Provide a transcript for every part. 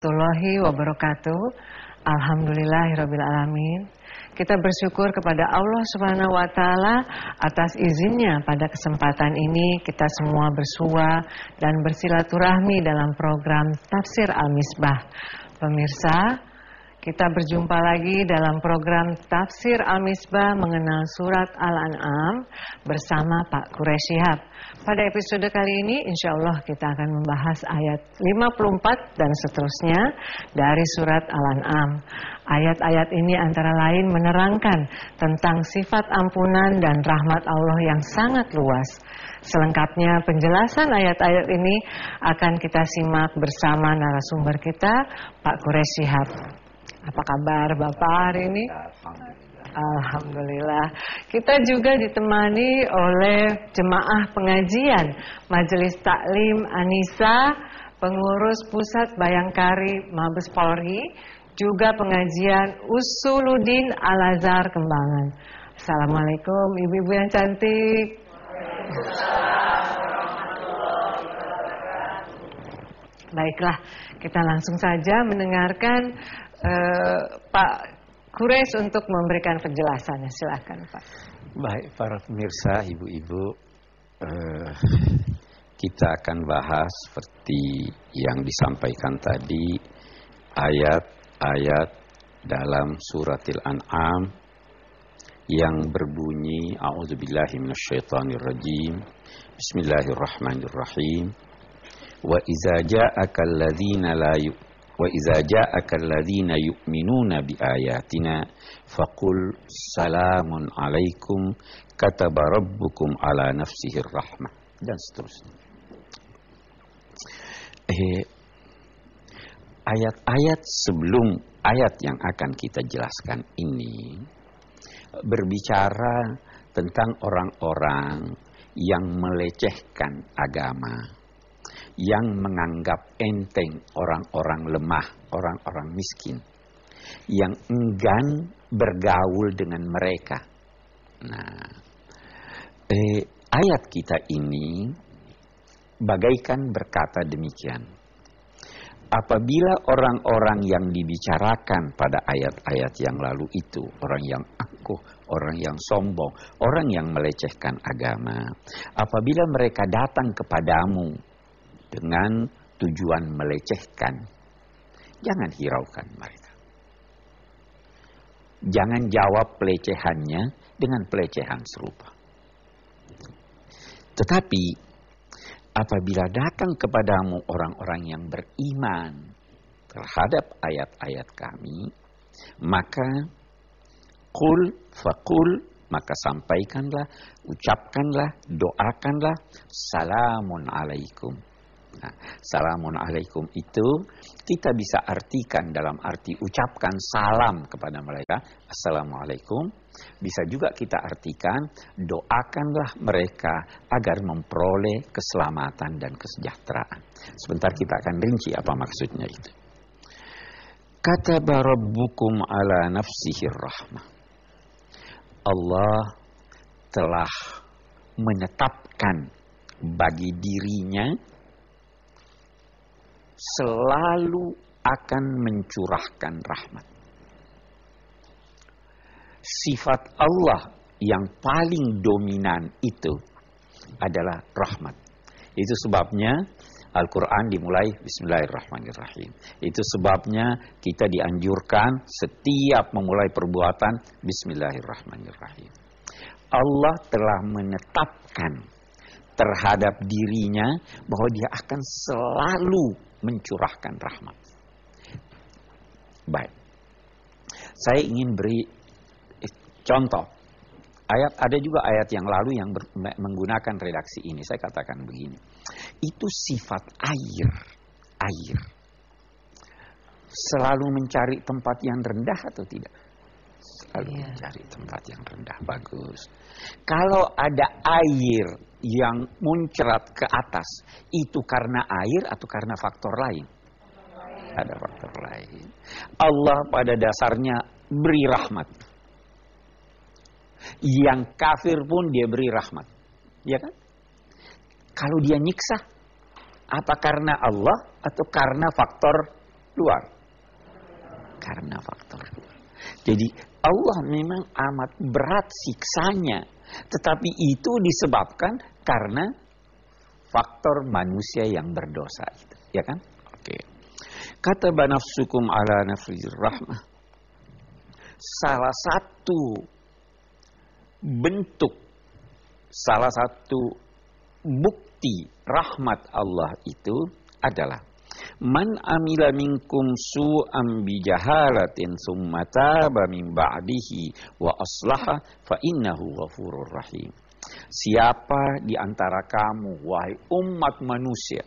warahmatullahi wabarakatuh. Alhamdulillahirrabbilalamin. Kita bersyukur kepada Allah Subhanahu wa Ta'ala atas izinnya pada kesempatan ini kita semua bersua dan bersilaturahmi dalam program Tafsir Al-Misbah. Pemirsa, kita berjumpa lagi dalam program Tafsir Al-Misbah mengenal surat Al-An'am bersama Pak Quraish Shihab. Pada episode kali ini insya Allah kita akan membahas ayat 54 dan seterusnya dari surat Al-An'am. Ayat-ayat ini antara lain menerangkan tentang sifat ampunan dan rahmat Allah yang sangat luas. Selengkapnya penjelasan ayat-ayat ini akan kita simak bersama narasumber kita, Pak Quraish Shihab. Apa kabar Bapak hari ini? Alhamdulillah. Kita juga ditemani oleh jemaah pengajian Majelis Taklim Anisa, pengurus Pusat Bayangkari Mabes Polri, juga pengajian Usuluddin Al-Azhar Kembangan. Assalamualaikum ibu-ibu yang cantik. Baiklah, kita langsung saja mendengarkan Pak Quraish untuk memberikan penjelasannya. Silakan Pak. Baik para pemirsa, ibu-ibu, kita akan bahas seperti yang disampaikan tadi ayat-ayat dalam suratil An'am yang berbunyi a'udzubillahi minasyaitonirrajim, bismillahirrahmanirrahim, wa iza ja'aka alladzina yu'minuna biayatina faqul salamun alaikum kataba rabbukum ala nafsihir rahmah, dan seterusnya. Ayat-ayat sebelum ayat yang akan kita jelaskan ini berbicara tentang orang-orang yang melecehkan agama, yang menganggap enteng orang-orang lemah, orang-orang miskin, yang enggan bergaul dengan mereka. Nah, ayat kita ini bagaikan berkata demikian. Apabila orang-orang yang dibicarakan pada ayat-ayat yang lalu itu, orang yang angkuh, orang yang sombong, orang yang melecehkan agama, apabila mereka datang kepadamu dengan tujuan melecehkan, jangan hiraukan mereka. Jangan jawab pelecehannya dengan pelecehan serupa. Tetapi apabila datang kepadamu orang-orang yang beriman terhadap ayat-ayat kami, maka maka sampaikanlah, ucapkanlah, doakanlah salamun alaikum. Nah, salamun alaikum itu kita bisa artikan dalam arti ucapkan salam kepada mereka, assalamualaikum. Bisa juga kita artikan doakanlah mereka agar memperoleh keselamatan dan kesejahteraan. Sebentar kita akan rinci apa maksudnya itu. Kataba rabbukum ala nafsihir rahmah. Allah telah menetapkan bagi dirinya selalu akan mencurahkan rahmat. Sifat Allah yang paling dominan itu adalah rahmat. Itu sebabnya Al-Quran dimulai bismillahirrahmanirrahim. Itu sebabnya kita dianjurkan setiap memulai perbuatan bismillahirrahmanirrahim. Allah telah menetapkan terhadap dirinya bahwa dia akan selalu mencurahkan rahmat. Baik. Saya ingin beri contoh. Ada juga ayat yang lalu yang menggunakan redaksi ini. Saya katakan begini. Itu sifat air. Air. Selalu mencari tempat yang rendah atau tidak? Selalu mencari tempat yang rendah. Bagus. Kalau ada air yang muncrat ke atas, itu karena air atau karena faktor lain? Ada faktor lain. Allah pada dasarnya beri rahmat. Yang kafir pun dia beri rahmat. Ya kan? Kalau dia nyiksa, apa karena Allah atau karena faktor luar? Karena faktor luar. Jadi Allah memang amat berat siksanya. Tetapi itu disebabkan karena faktor manusia yang berdosa itu. Ya kan? Oke. Kata banafsukum ala nafsir rahmah. Salah satu bentuk, salah satu bukti rahmat Allah itu adalah man amila minkum su'an bijahalatin summa taba min ba'dihi wa aslaha fa innahu ghafurur rahim. Siapa di antara kamu wahai umat manusia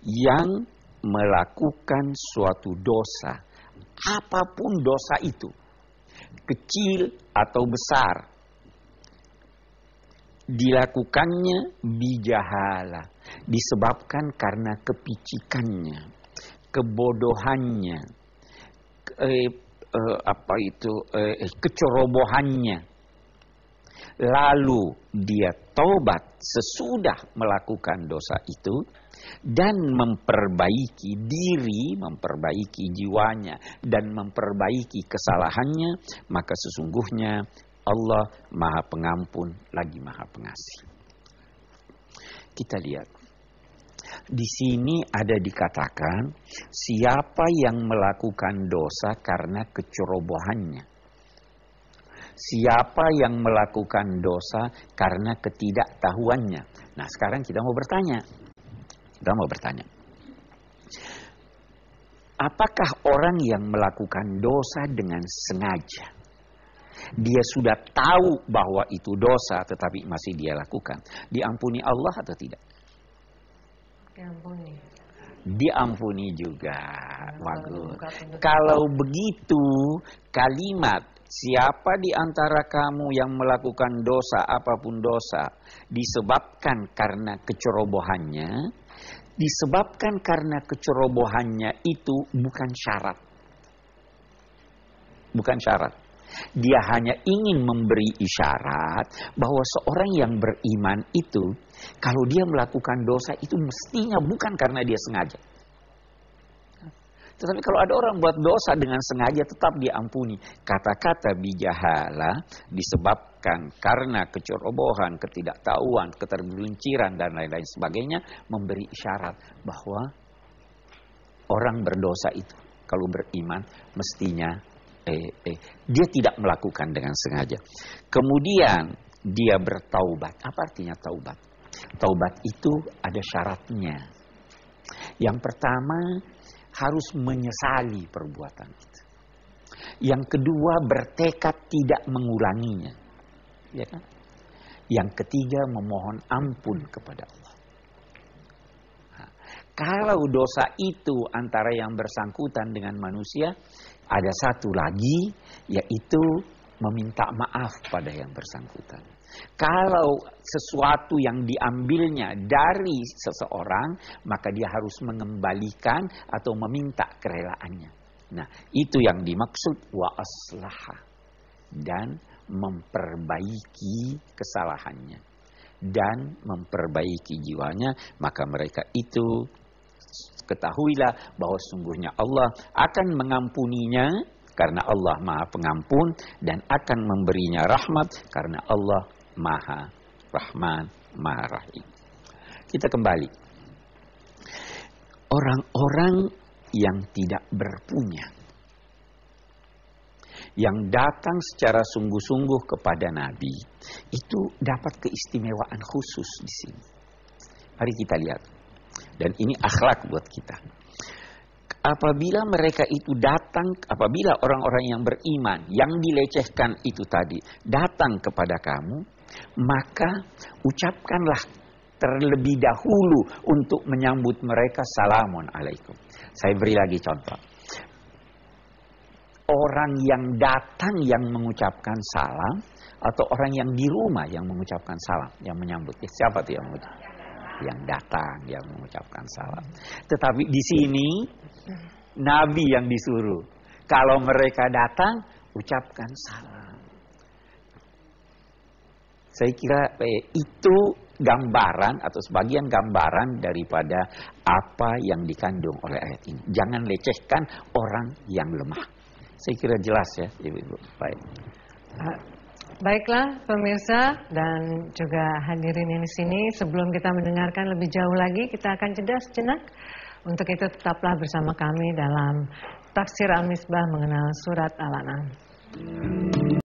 yang melakukan suatu dosa, apapun dosa itu, kecil atau besar, dilakukannya bijahala, disebabkan karena kepicikannya, kebodohannya, kecerobohannya. Lalu dia taubat sesudah melakukan dosa itu dan memperbaiki diri, memperbaiki jiwanya dan memperbaiki kesalahannya, maka sesungguhnya Allah Maha Pengampun lagi Maha Pengasih. Kita lihat. Di sini ada dikatakan siapa yang melakukan dosa karena kecerobohannya. Siapa yang melakukan dosa karena ketidaktahuannya. Nah, sekarang kita mau bertanya. Apakah orang yang melakukan dosa dengan sengaja? Dia sudah tahu bahwa itu dosa tetapi masih dia lakukan. Diampuni Allah atau tidak? Diampuni. Diampuni juga. Bagus. Kalau begitu kalimat siapa di antara kamu yang melakukan dosa apapun dosa disebabkan karena kecerobohannya, disebabkan karena kecerobohannya itu bukan syarat. Bukan syarat. Dia hanya ingin memberi isyarat bahwa seorang yang beriman itu, kalau dia melakukan dosa itu mestinya bukan karena dia sengaja. Tetapi kalau ada orang buat dosa dengan sengaja tetap diampuni. Kata-kata bijahala disebabkan karena kecerobohan, ketidaktahuan, ketergelinciran dan lain-lain sebagainya memberi isyarat bahwa orang berdosa itu kalau beriman mestinya dia tidak melakukan dengan sengaja. Kemudian dia bertaubat. Apa artinya taubat? Taubat itu ada syaratnya. Yang pertama harus menyesali perbuatan itu. Yang kedua bertekad tidak mengulanginya. Ya kan? Yang ketiga memohon ampun kepada Allah. Nah, kalau dosa itu antara yang bersangkutan dengan manusia, ada satu lagi yaitu meminta maaf pada yang bersangkutan. Kalau sesuatu yang diambilnya dari seseorang, maka dia harus mengembalikan atau meminta kerelaannya. Nah, itu yang dimaksud wa aslaha. Dan memperbaiki kesalahannya. Dan memperbaiki jiwanya. Maka mereka itu, ketahuilah bahwa sungguhnya Allah akan mengampuninya. Karena Allah Maha Pengampun. Dan akan memberinya rahmat. Karena Allah Maha Rahman, Maha Rahim. Kita kembali. Orang-orang yang tidak berpunya, yang datang secara sungguh-sungguh kepada Nabi, itu dapat keistimewaan khusus di sini. Mari kita lihat. Dan ini akhlak buat kita. Apabila mereka itu datang, apabila orang-orang yang beriman, yang dilecehkan itu tadi, datang kepada kamu, maka ucapkanlah terlebih dahulu untuk menyambut mereka salamun alaikum. Saya beri lagi contoh. Orang yang datang yang mengucapkan salam, atau orang yang di rumah yang mengucapkan salam, yang menyambut. Siapa tuh yang mengucapkan? Yang datang yang mengucapkan salam. Tetapi di sini Nabi yang disuruh. Kalau mereka datang, ucapkan salam. Saya kira itu gambaran atau sebagian gambaran daripada apa yang dikandung oleh ayat ini. Jangan lecehkan orang yang lemah. Saya kira jelas ya, Ibu-ibu. Baik. Baiklah pemirsa dan juga hadirin yang di sini, sebelum kita mendengarkan lebih jauh lagi, kita akan jeda sejenak. Untuk itu tetaplah bersama kami dalam Tafsir Al-Misbah mengenal Surat Al-An'am.